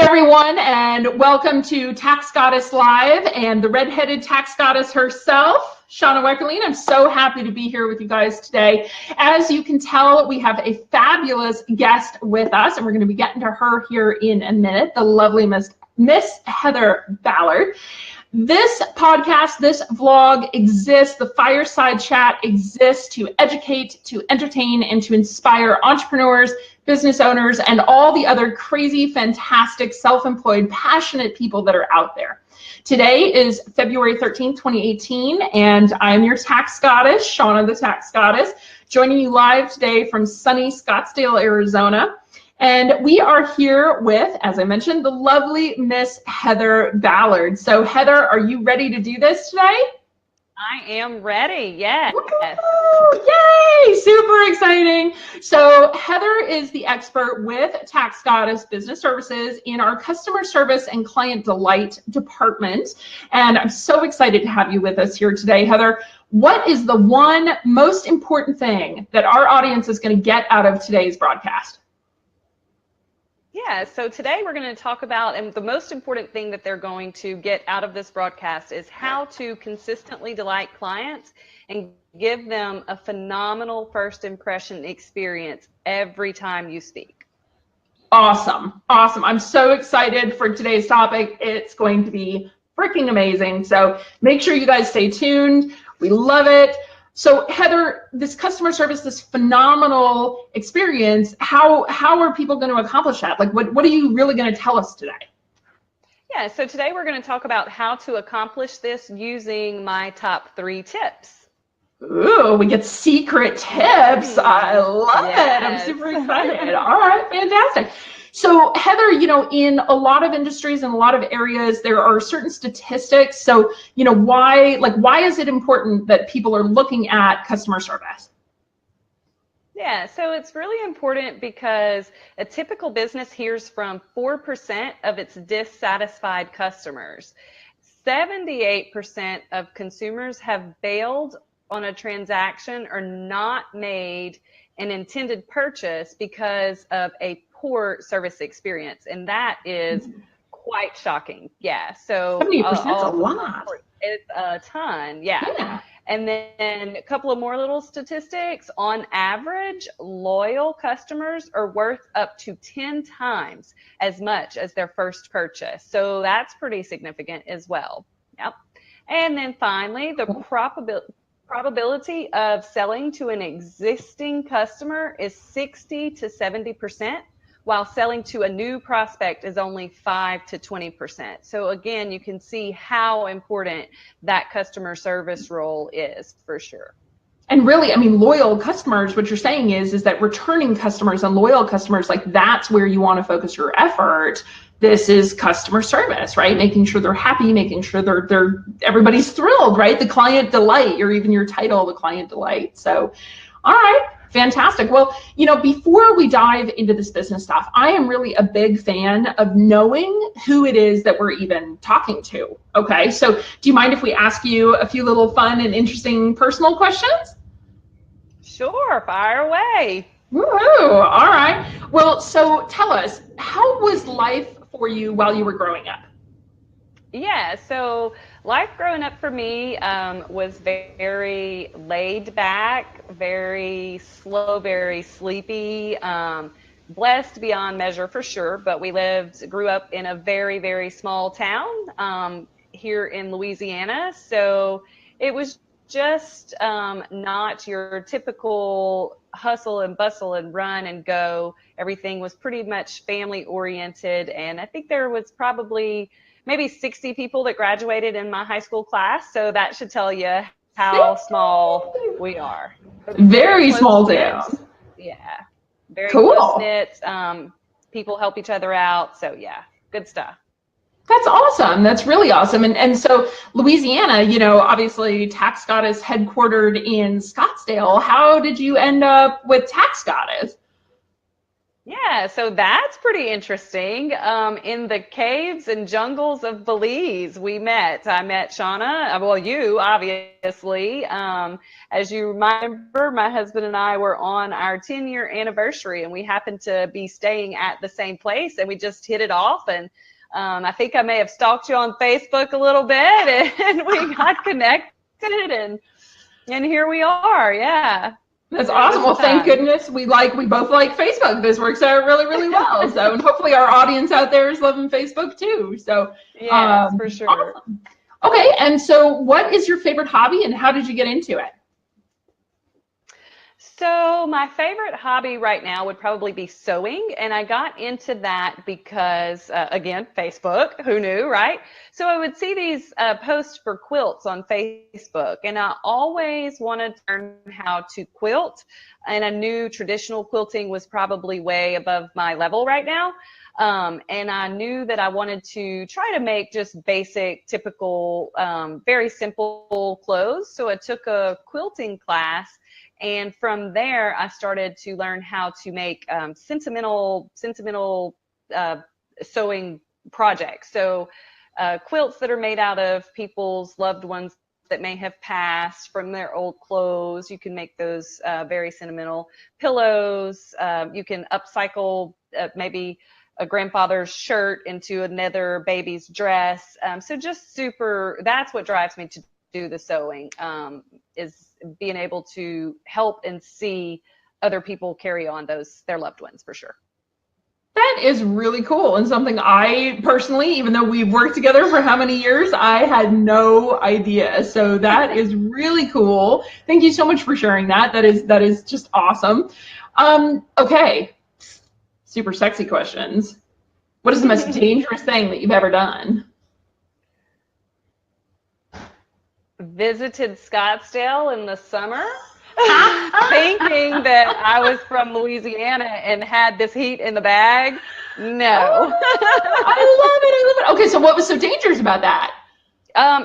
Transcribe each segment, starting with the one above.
everyone, and welcome to Tax Goddess Live and the redheaded tax goddess herself, Shauna Weckerling. I'm so happy to be here with you guys today. As you can tell, we have a fabulous guest with us, and we're going to be getting to her here in a minute, the lovely Miss Heather Ballard. This podcast, this vlog exists, the Fireside Chat exists to educate, to entertain, and to inspire entrepreneurs, business owners, and all the other crazy, fantastic, self-employed, passionate people that are out there. Today is February 13th, 2018, and I'm your tax goddess, Shauna the Tax Goddess, joining you live today from sunny Scottsdale, Arizona. And we are here with, as I mentioned, the lovely Miss Heather Ballard. So Heather, are you ready to do this today? I am ready, yes. Woo-hoo! Yay, super exciting. So Heather is the expert with Tax Goddess Business Services in our customer service and client delight department. And I'm so excited to have you with us here today, Heather. What is the one most important thing that our audience is going to get out of today's broadcast? Yeah, so today we're going to talk about, and the most important thing that they're going to get out of this broadcast is how to consistently delight clients and give them a phenomenal first impression experience every time you speak. Awesome. Awesome. I'm so excited for today's topic. It's going to be freaking amazing. So make sure you guys stay tuned. We love it. So Heather, this customer service, this phenomenal experience, how are people going to accomplish that? Like, what are you really going to tell us today? Yeah, so today we're going to talk about how to accomplish this using my top 3 tips. Ooh, we get secret tips. I love it. I'm super excited. All right, fantastic. So Heather, in a lot of industries and a lot of areas, there are certain statistics. So, why is it important that people are looking at customer service? Yeah, so it's really important because a typical business hears from 4% of its dissatisfied customers. 78% of consumers have bailed on a transaction or not made an intended purchase because of a poor service experience, and that is quite shocking. Yeah, so 70% is a lot. It's a ton. Yeah. And then a couple of more little statistics. On average, loyal customers are worth up to 10 times as much as their first purchase, so that's pretty significant as well. Yep. And then finally, the probability of selling to an existing customer is 60 to 70%, while selling to a new prospect is only 5 to 20%. So again, you can see how important that customer service role is for sure. And really, loyal customers, what you're saying is that returning customers and loyal customers, like that's where you want to focus your effort. This is customer service, right? Making sure they're happy, making sure they're everybody's thrilled, right? The client delight, or even your title, the client delight. So, all right, fantastic. Well, before we dive into this business stuff, I am really a big fan of knowing who it is that we're even talking to. Okay, so do you mind if we ask you a few little fun and interesting personal questions? Sure, fire away. Woohoo! All right. Well, so tell us, how was life for you while you were growing up? Yeah, so life growing up for me was very laid back, very slow, very sleepy, blessed beyond measure for sure, but we grew up in a very, very small town here in Louisiana, so it was just not your typical hustle and bustle and run and go. Everything was pretty much family oriented, and I think there was probably maybe 60 people that graduated in my high school class, so that should tell you how small we are. Very small town. Yeah, very cool. close-knit. People help each other out, so yeah, good stuff. That's awesome. That's really awesome. And so Louisiana, obviously Tax Goddess headquartered in Scottsdale. How did you end up with Tax Goddess? Yeah, so that's pretty interesting. In the caves and jungles of Belize, we met. I met Shauna, well, you obviously. As you remember, my husband and I were on our 10-year anniversary, and we happened to be staying at the same place, and we just hit it off. And I think I may have stalked you on Facebook a little bit, and we got connected, and here we are. Yeah. That's awesome. Well, thank goodness we both like Facebook. This works out really, really well. So, and hopefully our audience out there is loving Facebook too. So, yes, for sure. Awesome. Okay, and so what is your favorite hobby and how did you get into it? So my favorite hobby right now would probably be sewing, and I got into that because, again, Facebook, who knew, right? So I would see these posts for quilts on Facebook, and I always wanted to learn how to quilt, and I knew traditional quilting was probably way above my level right now. And I knew that I wanted to try to make just basic, typical, very simple clothes. So I took a quilting class. And from there, I started to learn how to make sentimental sewing projects. So quilts that are made out of people's loved ones that may have passed from their old clothes. You can make those very sentimental pillows. You can upcycle maybe a grandfather's shirt into another baby's dress. So just that's what drives me to do the sewing, is being able to help and see other people carry on their loved ones, for sure. That is really cool, and something I personally, even though we've worked together for how many years, I had no idea. So that is really cool. Thank you so much for sharing that. That is just awesome. Okay, super sexy questions. What is the most dangerous thing that you've ever done? Visited Scottsdale in the summer, thinking that I was from Louisiana and had this heat in the bag. No. I love it. Okay, so what was so dangerous about that?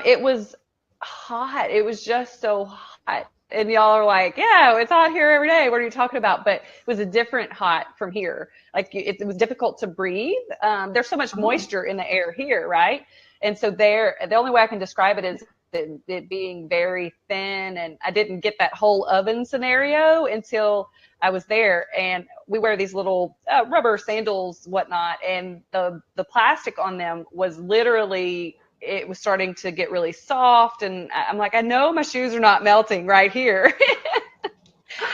It was hot. It was just so hot. And y'all are like, yeah, it's hot here every day. What are you talking about? But it was a different hot from here. Like it was difficult to breathe. There's so much moisture in the air here, right? And so the only way I can describe it is it being very thin, and I didn't get that whole oven scenario until I was there. And we wear these little rubber sandals, whatnot, and the plastic on them was literally, it was starting to get really soft, and I'm like, I know my shoes are not melting right here.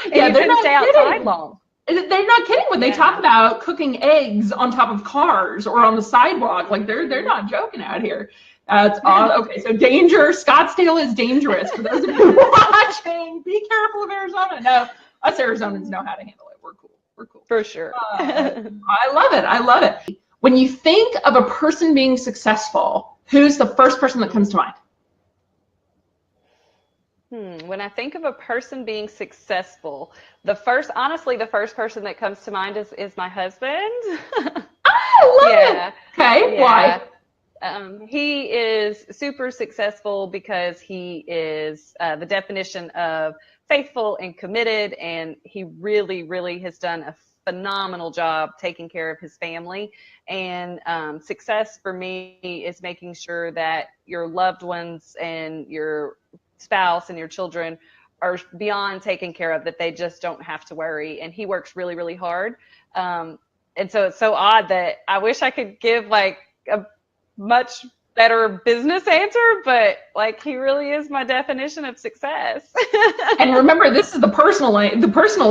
And yeah, you couldn't stay outside long. They're not kidding when they talk about cooking eggs on top of cars or on the sidewalk. Like they're not joking out here. That's awesome. Okay, so Scottsdale is dangerous. For those of you watching, be careful of Arizona. No, us Arizonans know how to handle it. We're cool. We're cool. For sure. I love it. I love it. When you think of a person being successful, who's the first person that comes to mind? When I think of a person being successful, the first person that comes to mind is my husband. I love it. Okay, yeah. Why? He is super successful because he is the definition of faithful and committed, and he really, really has done a phenomenal job taking care of his family. And success for me is making sure that your loved ones and your spouse and your children are beyond taken care of, that they just don't have to worry. And he works really, really hard. And so it's so odd that I wish I could give like a much better business answer, but like he really is my definition of success. And remember, this is the personal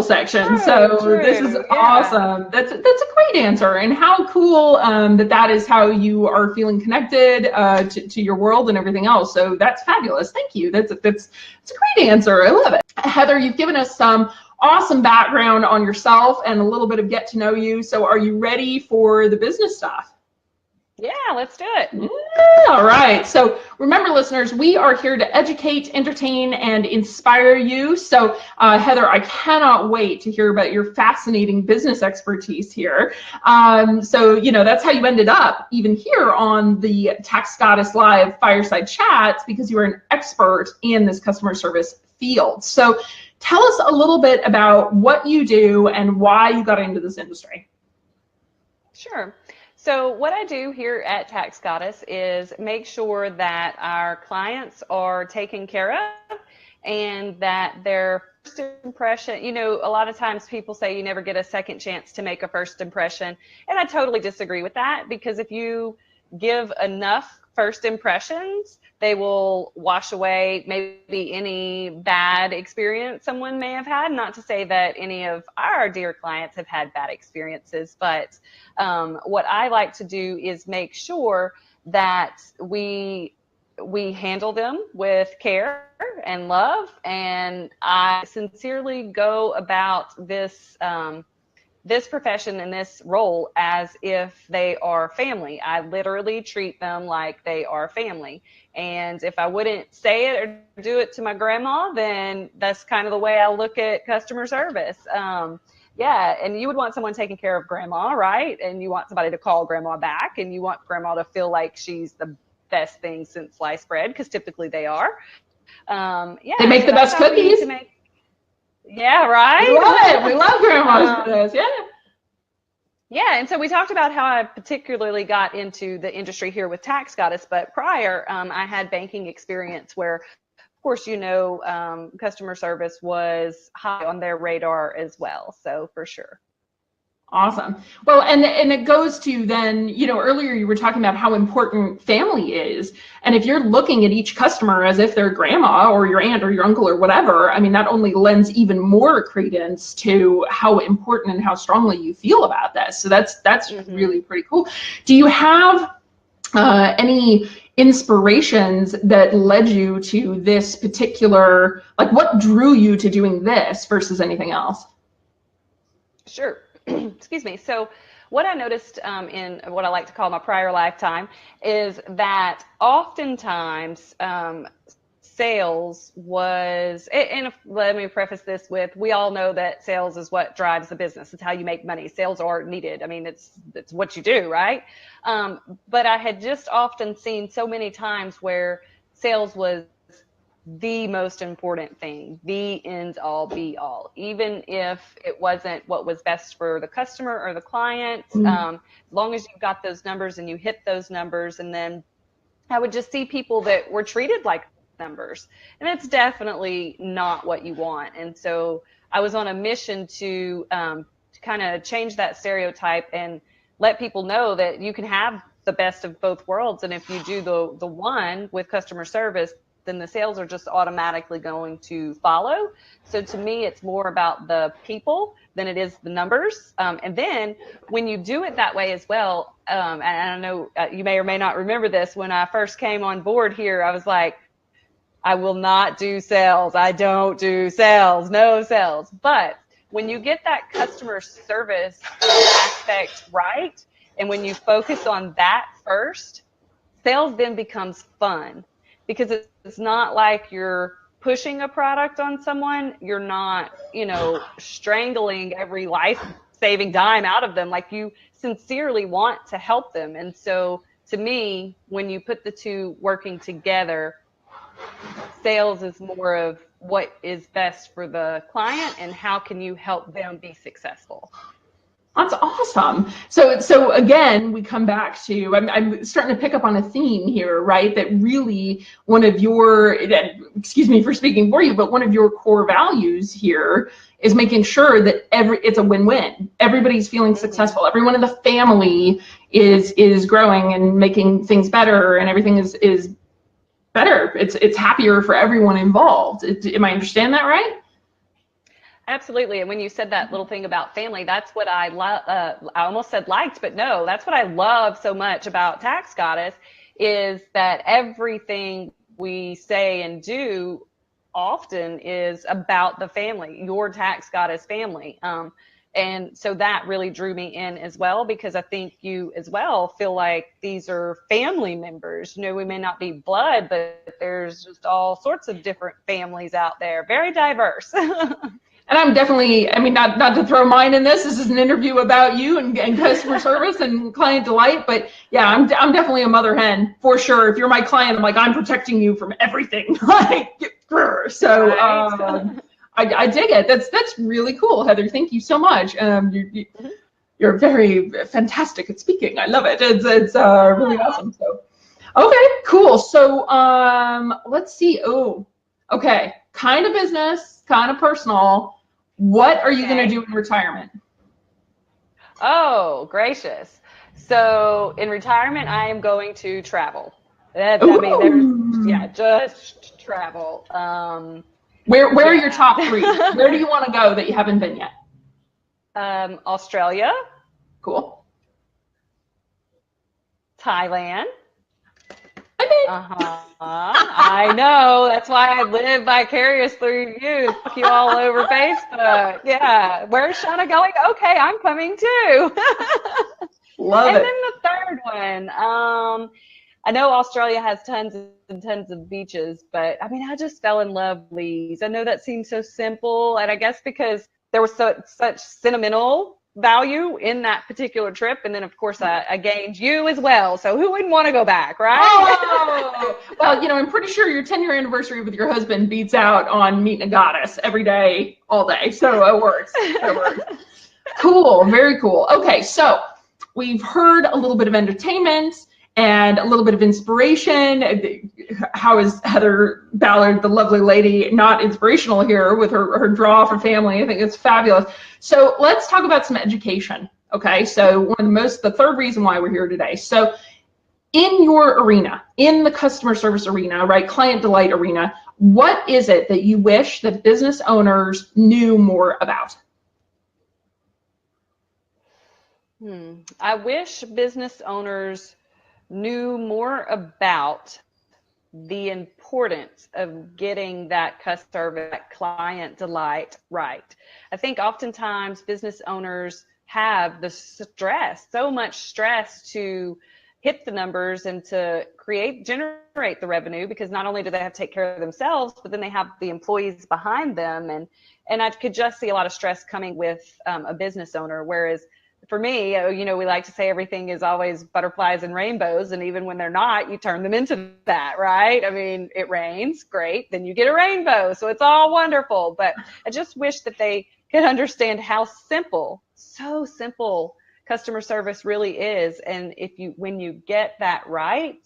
section. True. This is awesome. That's a great answer. And how cool that is how you are feeling connected to your world and everything else. So that's fabulous. Thank you. That's a great answer. I love it. Heather, you've given us some awesome background on yourself and a little bit of get to know you. So are you ready for the business stuff? Yeah, let's do it. All right. So remember, listeners, we are here to educate, entertain, and inspire you. So Heather, I cannot wait to hear about your fascinating business expertise here. So, that's how you ended up even here on the Tax Goddess Live Fireside Chats, because you are an expert in this customer service field. So tell us a little bit about what you do and why you got into this industry. Sure. So what I do here at Tax Goddess is make sure that our clients are taken care of and that their first impression, a lot of times people say you never get a second chance to make a first impression. And I totally disagree with that, because if you give enough first impressions, they will wash away maybe any bad experience someone may have had. Not to say that any of our dear clients have had bad experiences, but what I like to do is make sure that we handle them with care and love, and I sincerely go about this profession and this role as if they are family. I literally treat them like they are family. And if I wouldn't say it or do it to my grandma, then that's kind of the way I look at customer service. Yeah, and you would want someone taking care of grandma, right? And you want somebody to call grandma back, and you want grandma to feel like she's the best thing since sliced bread, because typically they are. Yeah, they make the best cookies. Yeah, right? We love it. We love grandmas for this. Yeah. Yeah, and so we talked about how I particularly got into the industry here with Tax Goddess, but prior, I had banking experience where, of course, customer service was high on their radar as well. So for sure. Awesome. Well, and it goes to then, earlier you were talking about how important family is. And if you're looking at each customer as if they're grandma or your aunt or your uncle or whatever, I mean, that only lends even more credence to how important and how strongly you feel about this. So that's really pretty cool. Do you have any inspirations that led you to this particular, like what drew you to doing this versus anything else? Sure. Excuse me. So what I noticed in what I like to call my prior lifetime is that oftentimes sales was, and let me preface this with, we all know that sales is what drives the business. It's how you make money. Sales are needed. I mean, it's what you do, right? But I had just often seen so many times where sales was the most important thing, the end all be all, even if it wasn't what was best for the customer or the client, as long as you've got those numbers and you hit those numbers. And then I would just see people that were treated like numbers, and it's definitely not what you want. And so I was on a mission to kind of change that stereotype and let people know that you can have the best of both worlds. And if you do the one with customer service, then the sales are just automatically going to follow. So to me, it's more about the people than it is the numbers. And then when you do it that way as well, and I know you may or may not remember this, when I first came on board here, I was like, I will not do sales. I don't do sales, no sales. But when you get that customer service aspect right, and when you focus on that first, sales then becomes fun. Because it's not like you're pushing a product on someone. You're not, strangling every life-saving dime out of them. Like, you sincerely want to help them. And so to me, when you put the two working together, sales is more of what is best for the client and how can you help them be successful. That's awesome. So again, we come back to, I'm starting to pick up on a theme here, right? That really one of your, excuse me for speaking for you, but one of your core values here is making sure that it's a win-win. Everybody's feeling successful. Everyone in the family is growing and making things better, and everything is better. It's happier for everyone involved. Am I understand that right? Absolutely. And when you said that little thing about family, that's what I almost said liked, but no, that's what I love so much about Tax Goddess, is that everything we say and do often is about the family, your Tax Goddess family. And so that really drew me in as well, because I think you as well feel like these are family members. We may not be blood, but there's just all sorts of different families out there, very diverse. And I'm definitely, not to throw mine in this. This is an interview about you and customer service and client delight. But yeah, I'm definitely a mother hen for sure. If you're my client, I'm like, I'm protecting you from everything. So I dig it. That's really cool, Heather. Thank you so much. you're very fantastic at speaking. I love it. It's really awesome. So, okay, cool. So let's see. Oh, okay. Kind of business, kind of personal. What are you going to do in retirement? Oh, gracious. So in retirement, I am going to travel. I mean, just travel. Where are your top three? Where do you want to go that you haven't been yet? Australia. Cool. Thailand. I I know. That's why I live vicarious through you. Fuck you all over Facebook. Yeah. Where's Shauna going? Okay, I'm coming too. love And it. then the third one. I know Australia has tons and tons of beaches, but I mean, I just fell in love with these. I know that seems so simple, and I guess because there was such sentimental value in that particular trip, and then of course I gained you as well. So who wouldn't want to go back, right? Oh, well, I'm pretty sure your 10-year anniversary with your husband beats out on meeting a goddess every day, all day. So it works. It works. Cool. Very cool. Okay, so we've heard a little bit of entertainment and a little bit of inspiration. How is Heather Ballard, the lovely lady, not inspirational here with her draw for family? I think it's fabulous. So let's talk about some education. Okay, so the third reason why we're here today. So in your arena, in the customer service arena, right, client delight arena, what is it that you wish that business owners knew more about? I wish business owners knew more about the importance of getting that customer, that client delight right. I think oftentimes business owners have the stress, so much stress to hit the numbers and to generate the revenue, because not only do they have to take care of themselves, but then they have the employees behind them. And I could just see a lot of stress coming with a business owner, whereas for me, we like to say everything is always butterflies and rainbows, and even when they're not, you turn them into that, right? I mean, it rains, great, then you get a rainbow, so it's all wonderful. But I just wish that they could understand how so simple customer service really is, and when you get that right,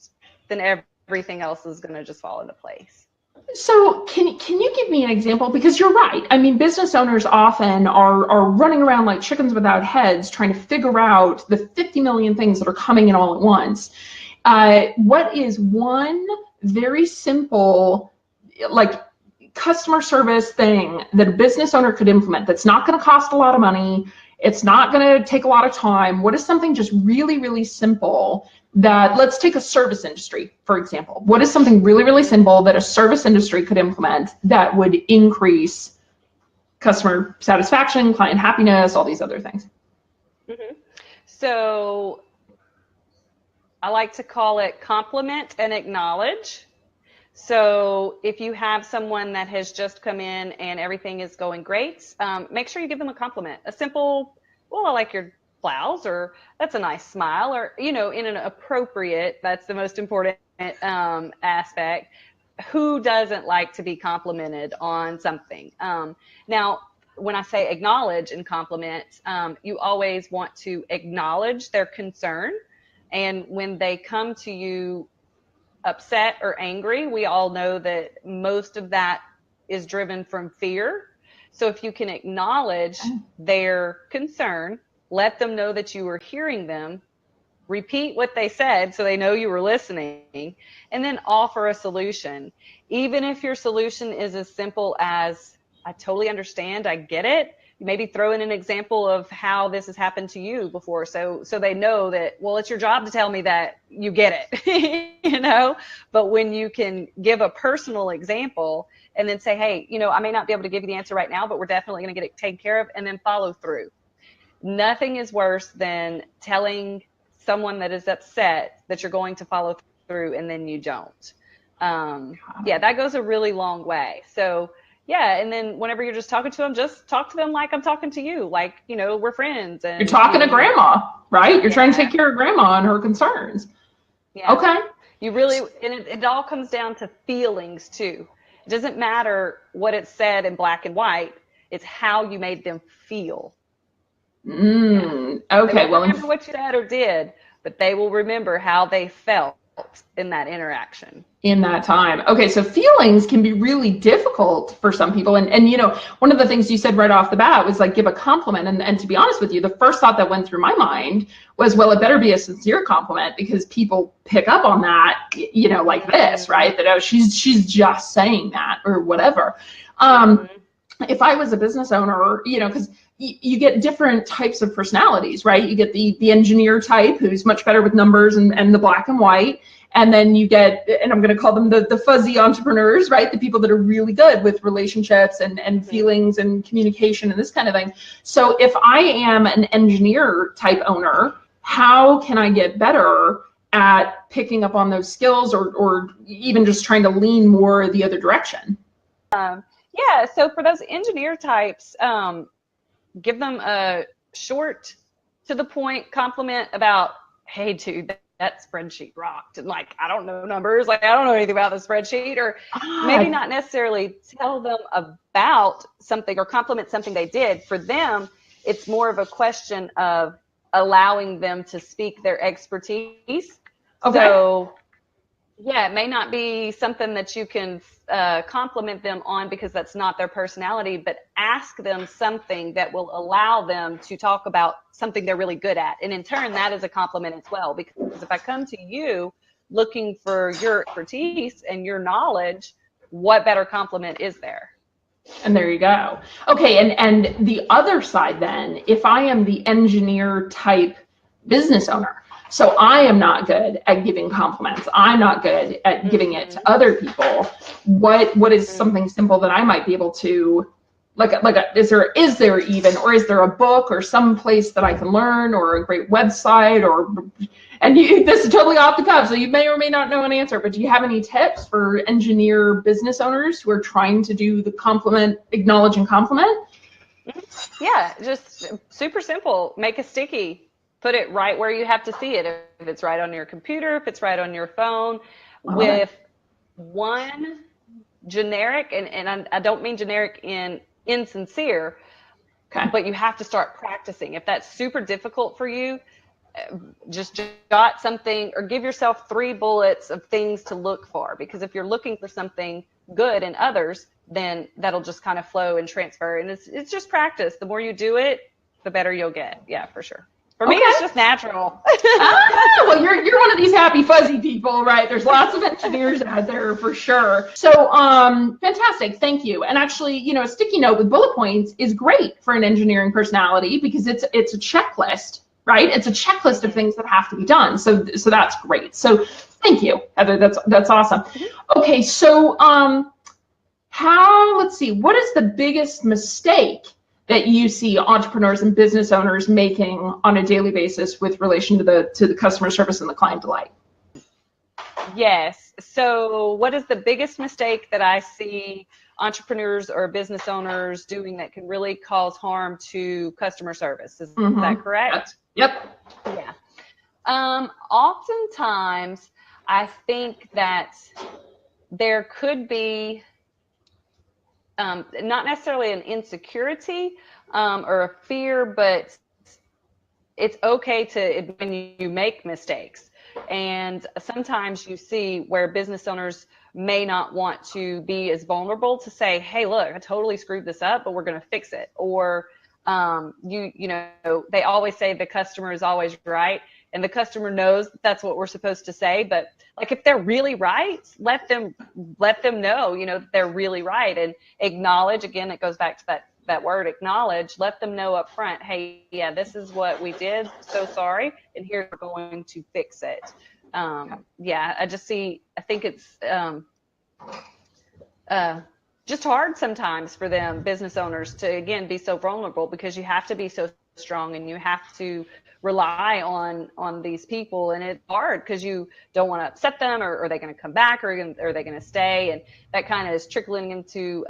then everything else is going to just fall into place. So can you give me an example? Because you're right. I mean, business owners often are running around like chickens without heads, trying to figure out the 50 million things that are coming in all at once. What is one very simple, like, customer service thing that a business owner could implement that's not going to cost a lot of money? It's not going to take a lot of time. What is something just really, really simple that, let's take a service industry, for example. What is something really, really simple that a service industry could implement that would increase customer satisfaction, client happiness, all these other things? Mm-hmm. So I like to call it compliment and acknowledge. So if you have someone that has just come in and everything is going great, make sure you give them a compliment. A simple, well, I like your blouse, or that's a nice smile, or, in an appropriate, that's the most important aspect. Who doesn't like to be complimented on something? Now, when I say acknowledge and compliment, you always want to acknowledge their concern. And when they come to you upset or angry, we all know that most of that is driven from fear. So if you can acknowledge their concern, let them know that you are hearing them, repeat what they said so they know you were listening, and then offer a solution. Even if your solution is as simple as, I totally understand, I get it. Maybe throw in an example of how this has happened to you before, so they know that, well, it's your job to tell me that you get it. But when you can give a personal example and then say, hey, I may not be able to give you the answer right now, but we're definitely going to get it taken care of, and then follow through. Nothing is worse than telling someone that is upset that you're going to follow through and then you don't. That goes a really long way. So yeah, and then whenever you're just talking to them, just talk to them like I'm talking to you, like, we're friends. And you're talking to grandma, right? You're trying to take care of grandma and her concerns. Yeah. Okay. You really, and it all comes down to feelings too. It doesn't matter what it said in black and white. It's how you made them feel. Okay, They won't remember what you said or did, but they will remember how they felt in that interaction. in that time. Okay, so feelings can be really difficult for some people. And you know, one of the things you said right off the bat was like give a compliment. And to be honest with you, the first thought that went through my mind was, well, it better be a sincere compliment because people pick up on that, you know, like this, right? That, oh, she's just saying that or whatever. If I was a business owner, you know, because you get different types of personalities, right? You get the engineer type who's much better with numbers and the black and white. And then you get, and I'm going to call them the fuzzy entrepreneurs, right? The people that are really good with relationships and feelings and communication and this kind of thing. So if I am an engineer type owner, how can I get better at picking up on those skills or even just trying to lean more the other direction? Yeah, so for those engineer types, give them a short, to the point compliment about, hey, dude, that spreadsheet rocked. And like, I don't know numbers, like, I don't know anything about the spreadsheet, or maybe not necessarily tell them about something or compliment something they did. For them, it's more of a question of allowing them to speak their expertise. Okay. So yeah, it may not be something that you can compliment them on because that's not their personality, but ask them something that will allow them to talk about something they're really good at. And in turn, that is a compliment as well, because if I come to you looking for your expertise and your knowledge, what better compliment is there? And there you go. Okay, and the other side then, if I am the engineer type business owner, so I am not good at giving compliments, I'm not good at giving it to other people, what is something simple that I might be able to, is there even, or is there a book or some place that I can learn, or a great website, this is totally off the cuff, so you may or may not know an answer, but do you have any tips for engineer business owners who are trying to do the compliment, acknowledge and compliment? Yeah, just super simple. Make a sticky. Put it right where you have to see it. If it's right on your computer, if it's right on your phone, with one generic, and I don't mean generic in insincere, but you have to start practicing. If that's super difficult for you, just jot something or give yourself 3 bullets of things to look for, because if you're looking for something good in others, then that'll just kind of flow and transfer. And it's just practice. The more you do it, the better you'll get. Yeah, for sure. For me, it's just natural. Well, you're one of these happy fuzzy people, right? There's lots of engineers out there for sure. So fantastic, thank you. And actually, you know, a sticky note with bullet points is great for an engineering personality because it's a checklist, right? It's a checklist of things that have to be done. So that's great. So thank you, Heather. That's awesome. Okay, so let's see, what is the biggest mistake that you see entrepreneurs and business owners making on a daily basis with relation to the customer service and the client delight? Yes. So what is the biggest mistake that I see entrepreneurs or business owners doing that can really cause harm to customer service? Is that correct? Yep. Yeah. Oftentimes, I think that there could be not necessarily an insecurity or a fear, but it's okay when you make mistakes. And sometimes you see where business owners may not want to be as vulnerable to say, hey, look, I totally screwed this up, but we're going to fix it. Or you know, they always say the customer is always right, and the customer knows that's what we're supposed to say. But like, if they're really right, let them know, you know, that they're really right, and acknowledge. Again, it goes back to that word, acknowledge. Let them know up front, hey, yeah, this is what we did. So sorry, and here we're going to fix it. Yeah, I think it's just hard sometimes for them, business owners, to again be so vulnerable, because you have to be so strong and you have to rely on these people, and it's hard because you don't want to upset them, or are they going to come back, or are they going to stay? And that kind of is trickling into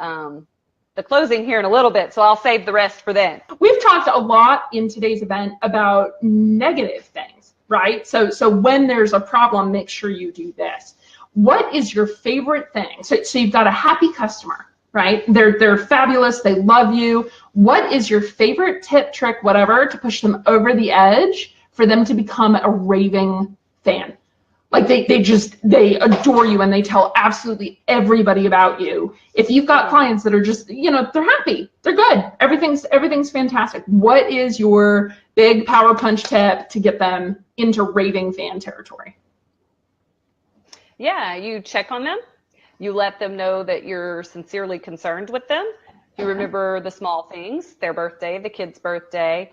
the closing here in a little bit, so I'll save the rest for then. We've talked a lot in today's event about negative things, right? So when there's a problem, make sure you do this. What is your favorite thing? So you've got a happy customer, right? They're fabulous. They love you. What is your favorite tip, trick, whatever, to push them over the edge for them to become a raving fan? Like they adore you and they tell absolutely everybody about you. If you've got clients that are just, they're happy, they're good, everything's fantastic. What is your big power punch tip to get them into raving fan territory? Yeah, you check on them. You let them know that you're sincerely concerned with them. You remember the small things, their birthday, the kid's birthday.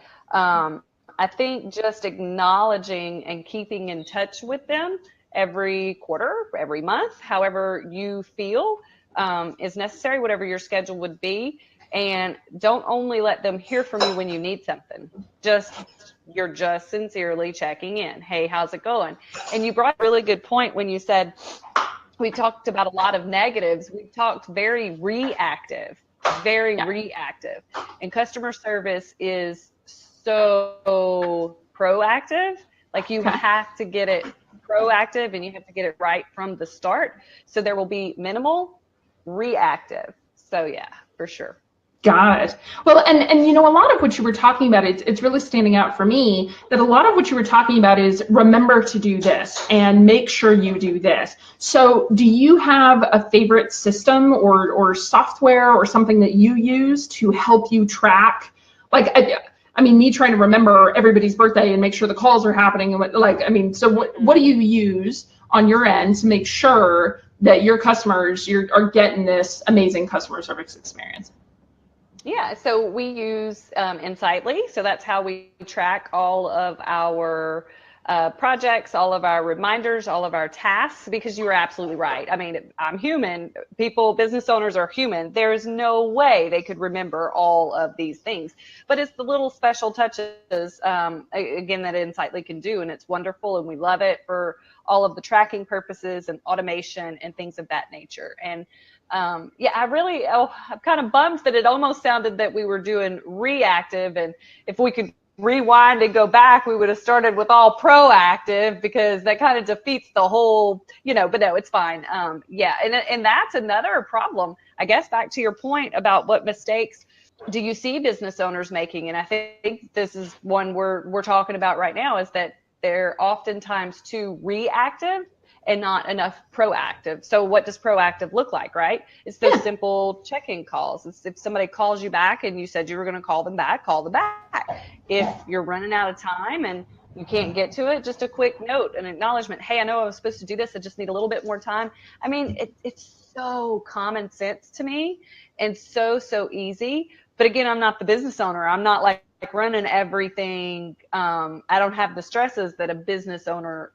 I think just acknowledging and keeping in touch with them every quarter, every month, however you feel is necessary, whatever your schedule would be. And don't only let them hear from you when you need something. You're just sincerely checking in. Hey, how's it going? And you brought a really good point when you said, we talked about a lot of negatives. We talked very reactive. And customer service is so proactive. Like you have to get it proactive and you have to get it right from the start. So there will be minimal reactive. So yeah, for sure. Got it. Well, and a lot of what you were talking about, it's really standing out for me that a lot of what you were talking about is remember to do this and make sure you do this. So do you have a favorite system or software or something that you use to help you track? Like, I mean, me trying to remember everybody's birthday and make sure the calls are happening. So what do you use on your end to make sure that your customers are getting this amazing customer service experience? Yeah, so we use Insightly. So that's how we track all of our projects, all of our reminders, all of our tasks, because you are absolutely right. I mean, I'm human. Business owners are human. There is no way they could remember all of these things. But it's the little special touches, again, that Insightly can do. And it's wonderful. And we love it for all of the tracking purposes and automation and things of that nature. And I'm kind of bummed that it almost sounded that we were doing reactive, and if we could rewind and go back, we would have started with all proactive, because that kind of defeats the whole, but no, it's fine. And that's another problem, I guess, back to your point about what mistakes do you see business owners making? And I think this is one we're talking about right now, is that they're oftentimes too reactive and not enough proactive. So what does proactive look like, right? It's those simple check-in calls. It's if somebody calls you back and you said you were going to call them back, call them back. If you're running out of time and you can't get to it, just a quick note, an acknowledgement. Hey, I know I was supposed to do this. I just need a little bit more time. I mean, it's so common sense to me and so easy. But again, I'm not the business owner. I'm not like running everything. I don't have the stresses that a business owner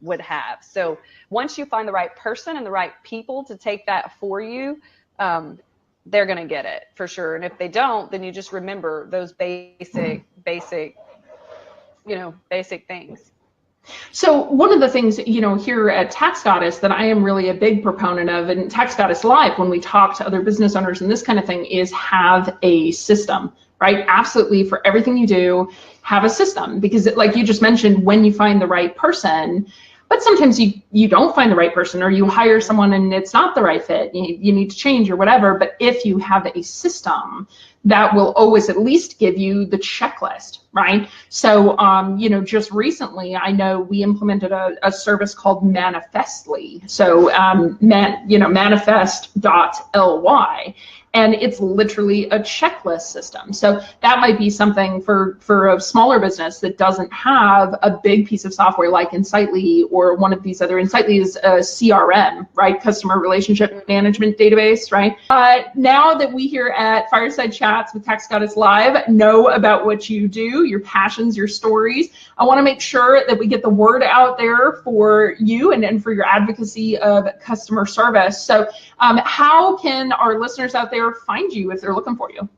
would have. So once you find the right person and the right people to take that for you, they're going to get it for sure. And if they don't, then you just remember those basic things. So one of the things, here at Tax Goddess that I am really a big proponent of, and Tax Goddess Live, when we talk to other business owners and this kind of thing, is have a system, right? Absolutely, for everything you do, have a system, because like you just mentioned, when you find the right person, but sometimes you don't find the right person, or you hire someone and it's not the right fit, you need to change or whatever. But if you have a system, that will always at least give you the checklist, right? So, just recently, I know we implemented a service called Manifestly. So, manifest.ly. And it's literally a checklist system. So that might be something for a smaller business that doesn't have a big piece of software like Insightly or one of these other. Insightly is a CRM, right? Customer Relationship Management Database, right? Now that we here at Fireside Chats with Tax Goddess Live know about what you do, your passions, your stories, I want to make sure that we get the word out there for you and for your advocacy of customer service. So how can our listeners out there find you if they're looking for you?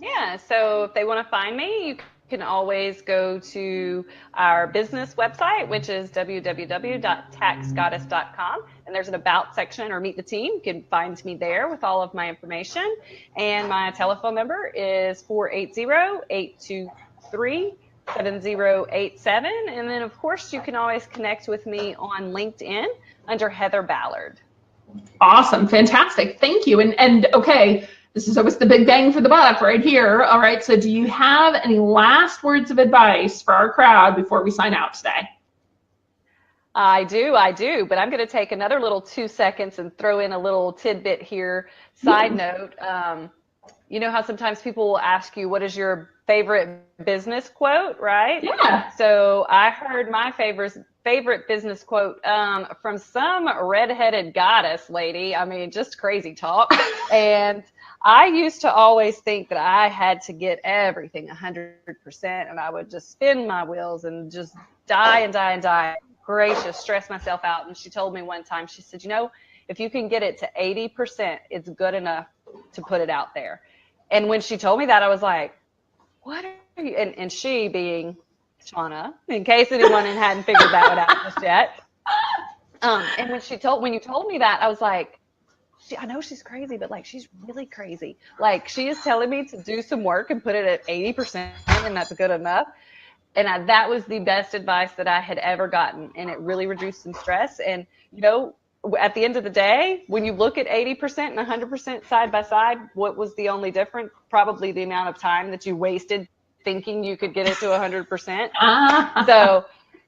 Yeah, so if they want to find me, you can always go to our business website, which is www.taxgoddess.com, and there's an about section, or meet the team. You can find me there with all of my information, and my telephone number is 480-823-7087, and then of course you can always connect with me on LinkedIn under Heather Ballard. Awesome. Fantastic. Thank you. And okay, this is always the big bang for the buck right here. All right. So do you have any last words of advice for our crowd before we sign out today? I do, but I'm going to take another little 2 seconds and throw in a little tidbit here. Side note, you know how sometimes people will ask you, what is your favorite business quote, right? Yeah. So I heard my favorite business quote from some redheaded goddess lady. I mean, just crazy talk. And I used to always think that I had to get everything 100%, and I would just spin my wheels and just die and die and die. Gracious, stress myself out. And she told me one time, she said, you know, if you can get it to 80%, it's good enough to put it out there. And when she told me that, I was like, what are you? And she being Shauna, in case anyone hadn't figured that one out just yet. And when you told me that, I was like, I know she's crazy, but like, she's really crazy. Like, she is telling me to do some work and put it at 80%, and that's good enough. And that was the best advice that I had ever gotten. And it really reduced some stress. And, you know, at the end of the day, when you look at 80% and 100% side by side, what was the only difference? Probably the amount of time that you wasted thinking you could get it to 100%. So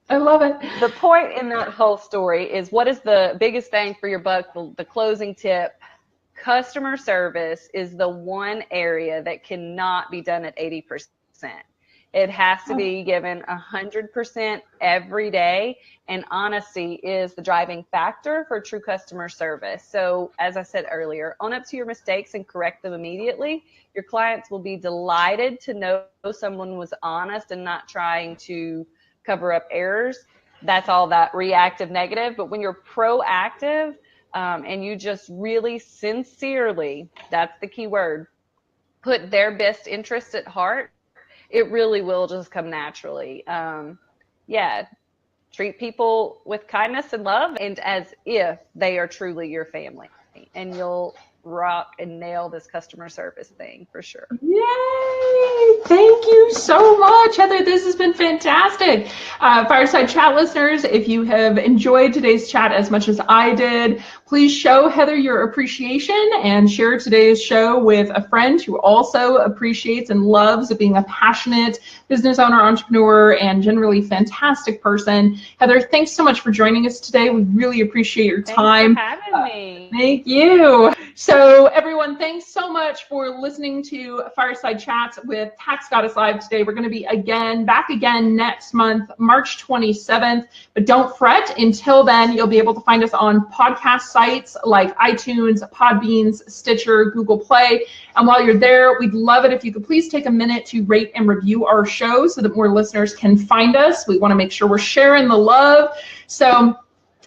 I love it. The point in that whole story is, what is the biggest bang for your buck? The closing tip. Customer service is the one area that cannot be done at 80%. It has to be given 100% every day, and honesty is the driving factor for true customer service. So as I said earlier, own up to your mistakes and correct them immediately. Your clients will be delighted to know someone was honest and not trying to cover up errors. That's all that reactive negative. But when you're proactive and you just really sincerely, that's the key word, put their best interests at heart, it really will just come naturally. Yeah, treat people with kindness and love, and as if they are truly your family, and you'll rock and nail this customer service thing for sure. Yay! Thank you so much, Heather. This has been fantastic. Fireside Chat listeners, if you have enjoyed today's chat as much as I did, please show Heather your appreciation and share today's show with a friend who also appreciates and loves being a passionate business owner, entrepreneur, and generally fantastic person. Heather, thanks so much for joining us today. We really appreciate your time. Thanks for having me. Thank you. So everyone, thanks so much for listening to Fireside Chats with Tax Goddess Live today. We're going to be back again next month, March 27th. But don't fret. Until then, you'll be able to find us on podcast sites like iTunes, Podbeans, Stitcher, Google Play. And while you're there, we'd love it if you could please take a minute to rate and review our show so that more listeners can find us. We want to make sure we're sharing the love. So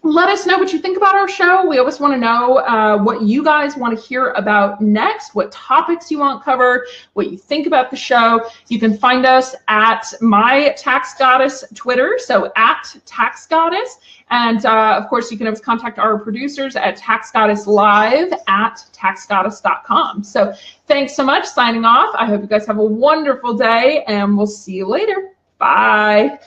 let us know what you think about our show. We always want to know what you guys want to hear about next, what topics you want covered, what you think about the show. You can find us at My Tax Goddess Twitter, so at Tax Goddess. And of course, you can always contact our producers at Tax Goddess Live at taxgoddess.com. So thanks so much. Signing off. I hope you guys have a wonderful day, and we'll see you later. Bye.